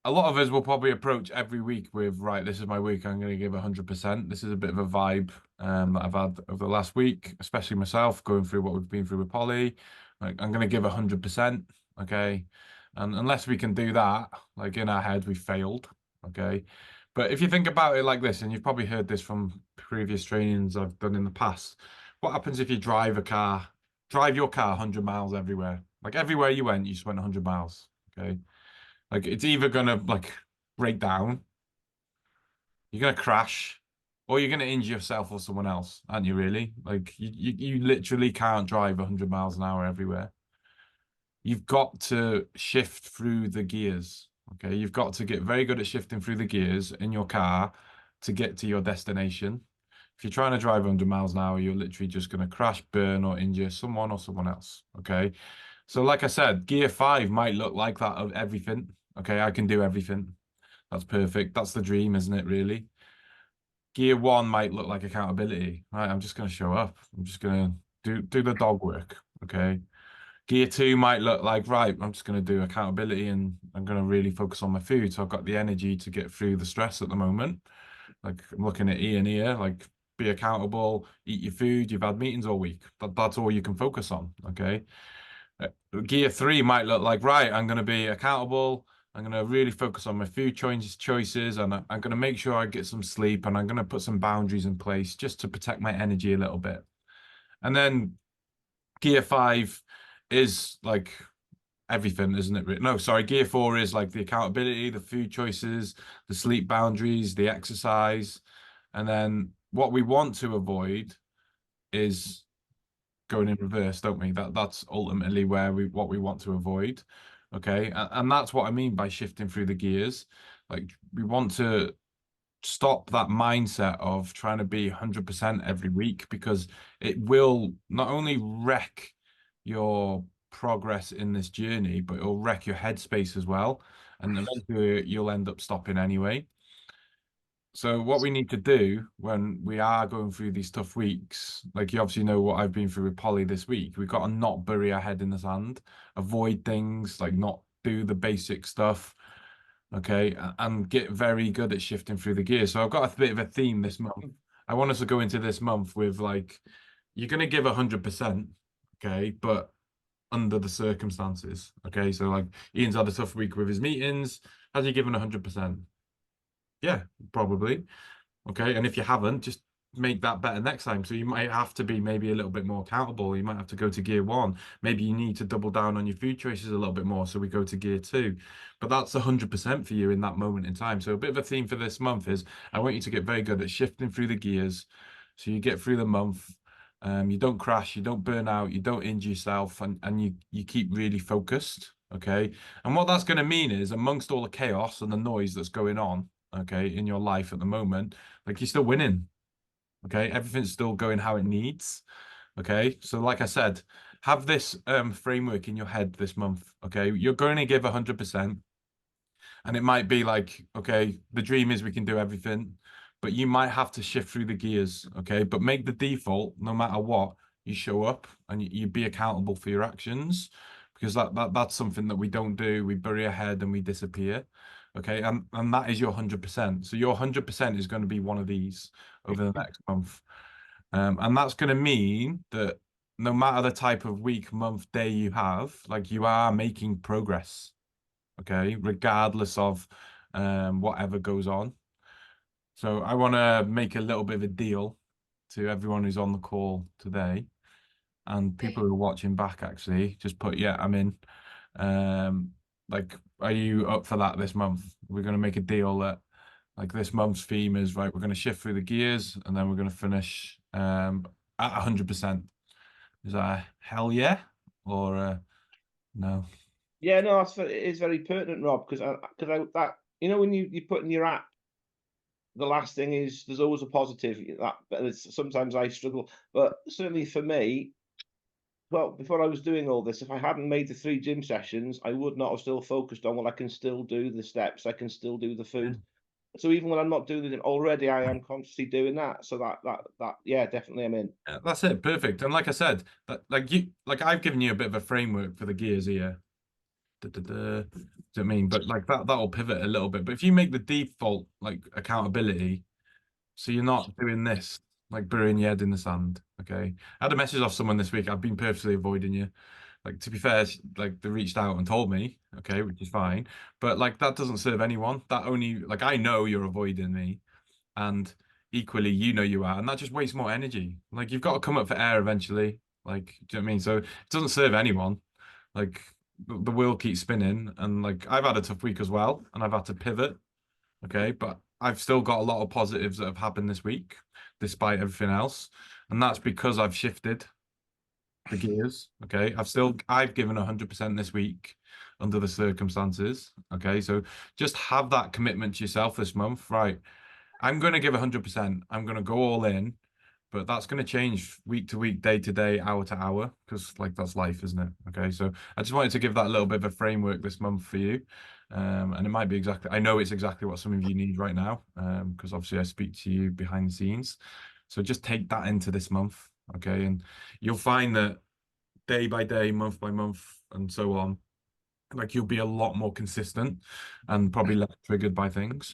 a lot of us will probably approach every week with, right, this is my week. I'm going to give 100%. This is a bit of a vibe that I've had over the last week, especially myself going through what we've been through with Polly. Like, I'm going to give 100%. Okay. And unless we can do that, like in our head, we failed. Okay. But if you think about it like this, and you've probably heard this from previous trainings I've done in the past, what happens if you drive your car 100 miles everywhere? Like everywhere you went, you spent 100 miles. Okay. Like it's either gonna like break down, you're gonna crash, or you're gonna injure yourself or someone else, aren't you really? Like you literally can't drive 100 miles an hour everywhere. You've got to shift through the gears. Okay, you've got to get very good at shifting through the gears in your car to get to your destination. If you're trying to drive 100 miles an hour, you're literally just going to crash, burn, or injure someone or someone else. Okay. So, like I said, gear five might look like that of everything. Okay. I can do everything. That's perfect. That's the dream, isn't it, really? Gear one might look like accountability. Right. I'm just going to show up. I'm just going to do the dog work. Okay. Gear two might look like, right, I'm just going to do accountability and I'm going to really focus on my food. So I've got the energy to get through the stress at the moment. Like I'm looking at Ian here, like be accountable, eat your food. You've had meetings all week. That's all you can focus on. Okay. Uh, Gear three might look like, right, I'm going to be accountable. I'm going to really focus on my food choices and I'm going to make sure I get some sleep and I'm going to put some boundaries in place just to protect my energy a little bit. And then gear five is like everything, isn't it? No, sorry, gear four is like the accountability, the food choices, the sleep boundaries, the exercise. And then what we want to avoid is going in reverse, don't we? That's ultimately where what we want to avoid. Okay. And that's what I mean by shifting through the gears. Like we want to stop that mindset of trying to be 100% every week because it will not only wreck your progress in this journey, but it'll wreck your headspace as well. And eventually you'll end up stopping anyway. So what we need to do when we are going through these tough weeks, like you obviously know what I've been through with Polly this week, we've got to not bury our head in the sand, avoid things, like not do the basic stuff, okay, and get very good at shifting through the gears. So I've got a bit of a theme this month. I want us to go into this month with like, you're going to give 100%, okay, but under the circumstances, okay. So like Ian's had a tough week with his meetings. Has he given 100%? Yeah, probably. Okay. And if you haven't, just make that better next time. So you might have to be maybe a little bit more accountable. You might have to go to gear one. Maybe you need to double down on your food choices a little bit more. So we go to gear two. But that's 100% for you in that moment in time. So a bit of a theme for this month is I want you to get very good at shifting through the gears. So you get through the month. You don't crash, you don't burn out, you don't injure yourself, and you keep really focused. Okay. And what that's going to mean is amongst all the chaos and the noise that's going on, okay, in your life at the moment, like you're still winning. Okay. Everything's still going how it needs. Okay. So, like I said, have this framework in your head this month. Okay. You're going to give 100%. And it might be like, okay, the dream is we can do everything, but you might have to shift through the gears. Okay. But make the default, no matter what, you show up and you be accountable for your actions because that's something that we don't do. We bury our head and we disappear. Okay. And that is your 100%. So your 100% is going to be one of these over the next month. And that's going to mean that no matter the type of week, month, day you have, like you are making progress. Okay, regardless of whatever goes on. So I want to make a little bit of a deal to everyone who's on the call today and people who are watching back actually. Just put, yeah, I'm in. Like, are you up for that this month? We're going to make a deal that like this month's theme is right, we're going to shift through the gears and then we're going to finish at 100%. Is that a hell yeah or no? Yeah, no, it is very pertinent, Rob, because that when you put in your app, the last thing is there's always a positive that, but sometimes I struggle, but certainly for me, well, before I was doing all this, if I hadn't made the 3 gym sessions, I would not have still focused on, well, I can still do the steps, I can still do the Yeah. food. So even when I'm not doing it already, I am consciously doing that. So that yeah, definitely I'm in. Yeah, that's it. Perfect. And like I said, that like I've given you a bit of a framework for the gears here. da, da, da. Do you know what I mean? But like that'll pivot a little bit. But if you make the default like accountability, so you're not doing this, like burying your head in the sand. Okay. I had a message off someone this week. I've been purposely avoiding you. Like to be fair, like they reached out and told me, okay, which is fine. But like that doesn't serve anyone. That only like I know you're avoiding me, and equally you know you are, and that just wastes more energy. Like you've got to come up for air eventually. Like, do you know what I mean? So it doesn't serve anyone. Like the wheel keeps spinning, and like I've had a tough week as well, and I've had to pivot. Okay, but I've still got a lot of positives that have happened this week, despite everything else, and that's because I've shifted the gears. Okay, I've given 100% this week under the circumstances. Okay, so just have that commitment to yourself this month, right? I'm going to give 100%. I'm going to go all in, but that's going to change week to week, day to day, hour to hour, because like that's life, isn't it? Okay, so I just wanted to give that little bit of a framework this month for you. And it might be exactly, I know it's exactly what some of you need right now, because obviously I speak to you behind the scenes. So just take that into this month, okay? And you'll find that day by day, month by month, and so on, like you'll be a lot more consistent and probably less triggered by things.